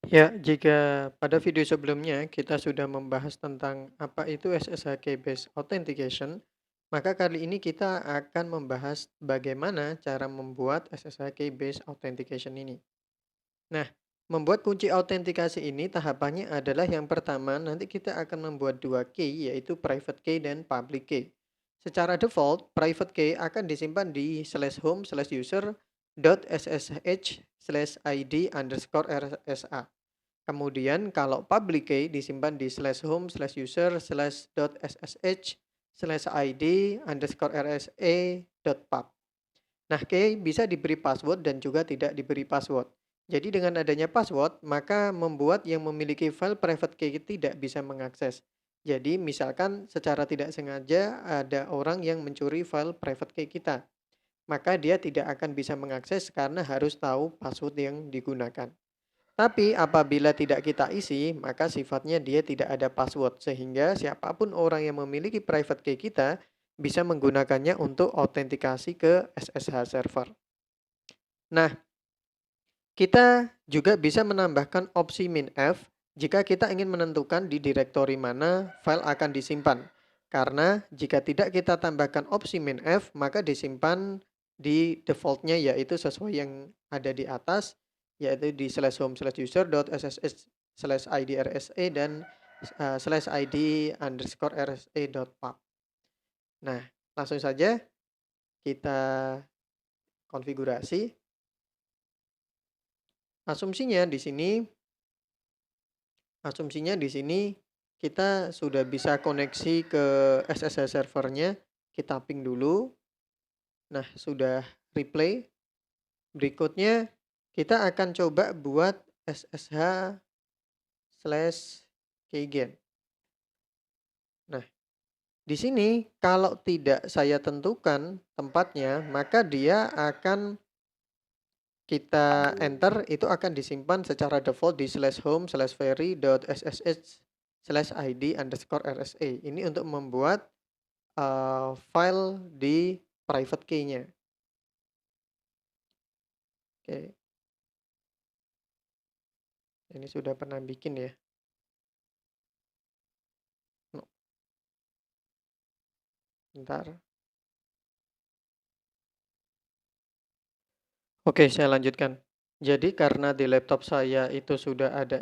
Ya, jika pada video sebelumnya kita sudah membahas tentang apa itu SSH Key Based Authentication, maka kali ini kita akan membahas bagaimana cara membuat SSH Key Based Authentication ini. Nah, membuat kunci autentikasi ini tahapannya adalah yang pertama nanti kita akan membuat dua key yaitu private key dan public key. Secara default, private key akan disimpan di /home/user.ssh/id_rsa. Kemudian kalau public key disimpan di /home/user/.ssh/id_rsa.pub. Nah, key bisa diberi password dan juga tidak diberi password. Jadi dengan adanya password, maka membuat yang memiliki file private key tidak bisa mengakses. Jadi misalkan secara tidak sengaja ada orang yang mencuri file private key kita, maka dia tidak akan bisa mengakses karena harus tahu password yang digunakan. Tapi apabila tidak kita isi, maka sifatnya dia tidak ada password, sehingga siapapun orang yang memiliki private key kita bisa menggunakannya untuk autentikasi ke SSH server. Nah, kita juga bisa menambahkan opsi minf jika kita ingin menentukan di direktori mana file akan disimpan. Karena jika tidak kita tambahkan opsi minf, maka disimpan di defaultnya yaitu sesuai yang ada di atas, yaitu di /home/user.ssh/idrsa dan /id_rsa.pub. Nah, langsung saja kita konfigurasi. Asumsinya di sini Asumsinya di sini kita sudah bisa koneksi ke SSH servernya, kita ping dulu. Nah, sudah replay. Berikutnya kita akan coba buat SSH/keygen. Nah, di sini kalau tidak saya tentukan tempatnya, maka dia akan kita enter itu akan disimpan secara default di /home/very.ssh/id_rsa. Ini untuk membuat file di private key-nya. Oke, ini sudah pernah bikin ya. No, bentar. Oke, saya lanjutkan. Jadi karena di laptop saya itu sudah ada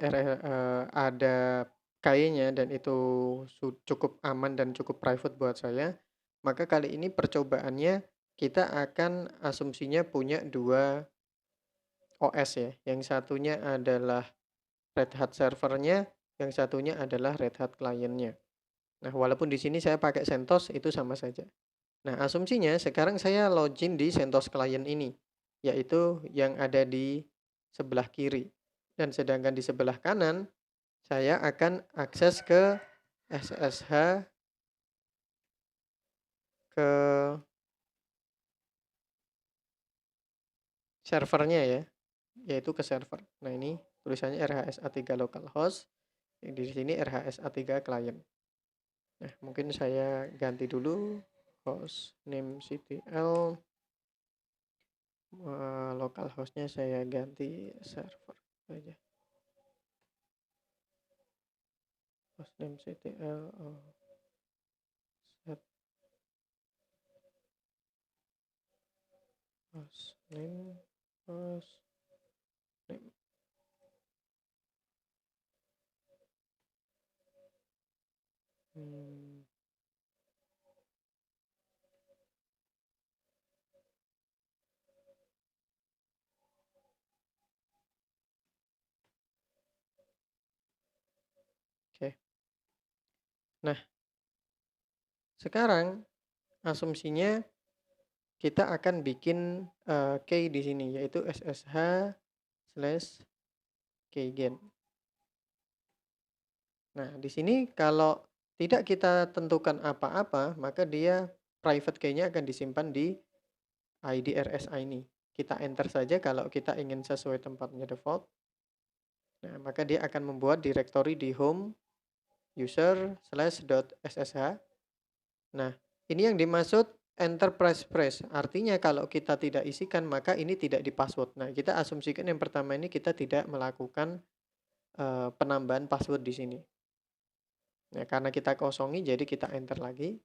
kayanya dan itu cukup aman dan cukup private buat saya, maka kali ini percobaannya kita akan asumsinya punya dua OS ya. Yang satunya adalah Red Hat servernya, yang satunya adalah Red Hat client-nya. Nah, walaupun di sini saya pakai CentOS itu sama saja. Nah, asumsinya sekarang saya login di CentOS client ini, yaitu yang ada di sebelah kiri. Dan sedangkan di sebelah kanan, saya akan akses ke SSH ke servernya ya, yaitu ke server. Nah, ini tulisannya RHSA3 localhost, di sini RHSA3 client. Nah, mungkin saya ganti dulu host name CTL, localhostnya saya ganti server saja. Hostname CTL set hostname. Hmm, oke. Nah, sekarang asumsinya kita akan bikin key di sini yaitu SSH/keygen. Nah, di sini kalau tidak kita tentukan apa-apa, maka dia private key-nya akan disimpan di ID RSA ini. Kita enter saja kalau kita ingin sesuai tempatnya default. Nah, maka dia akan membuat directory di home user/.ssh. Nah, ini yang dimaksud enterprise press. Artinya kalau kita tidak isikan, maka ini tidak di password. Nah, kita asumsikan yang pertama ini kita tidak melakukan penambahan password di sini. Nah, karena kita kosongi jadi kita enter lagi.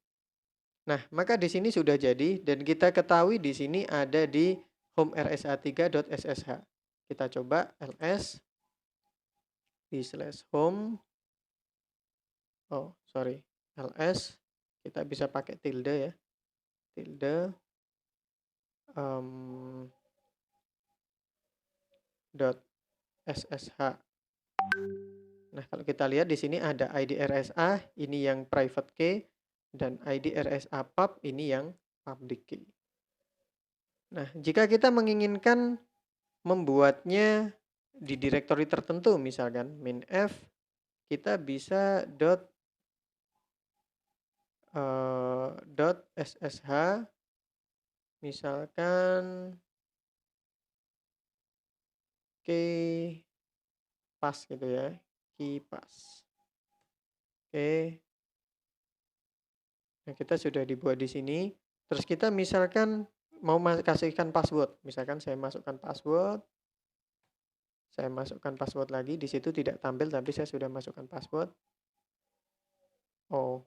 Nah, maka di sini sudah jadi dan kita ketahui di sini ada di home rsa3.ssh. Kita coba ls di /home. Oh, sorry. ls kita bisa pakai tilde ya. Tilde dot ssh. Nah, kalau kita lihat di sini ada ID RSA, ini yang private key, dan ID RSA pub, ini yang public key. Nah, jika kita menginginkan membuatnya di direktori tertentu, misalkan minf, kita bisa .ssh, misalkan key pas gitu ya, key pas. Oke. Nah, kita sudah dibuat di sini. Terus kita misalkan mau kasihkan password. Misalkan saya masukkan password lagi. Di situ tidak tampil tapi saya sudah masukkan password. Oh,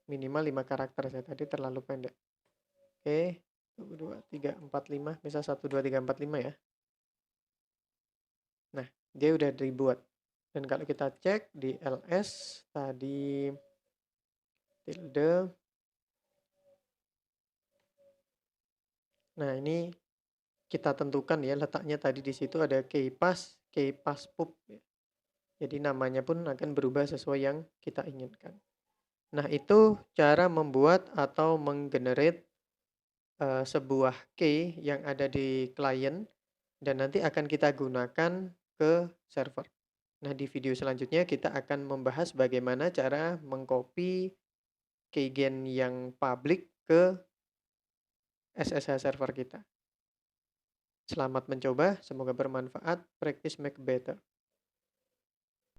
minimal 5 karakter, saya tadi terlalu pendek. Oke, 1 2 3 4 5, misal 1 2 3 4 5 ya. Nah, dia udah dibuat. Dan kalau kita cek di ls tadi tilde. Nah, ini kita tentukan ya letaknya tadi di situ ada keypass pub ya. Jadi namanya pun akan berubah sesuai yang kita inginkan. Nah, itu cara membuat atau menggenerate sebuah key yang ada di klien dan nanti akan kita gunakan ke server. Nah, di video selanjutnya kita akan membahas bagaimana cara mengcopy keygen yang public ke SSH server kita. Selamat mencoba, semoga bermanfaat. Practice make better.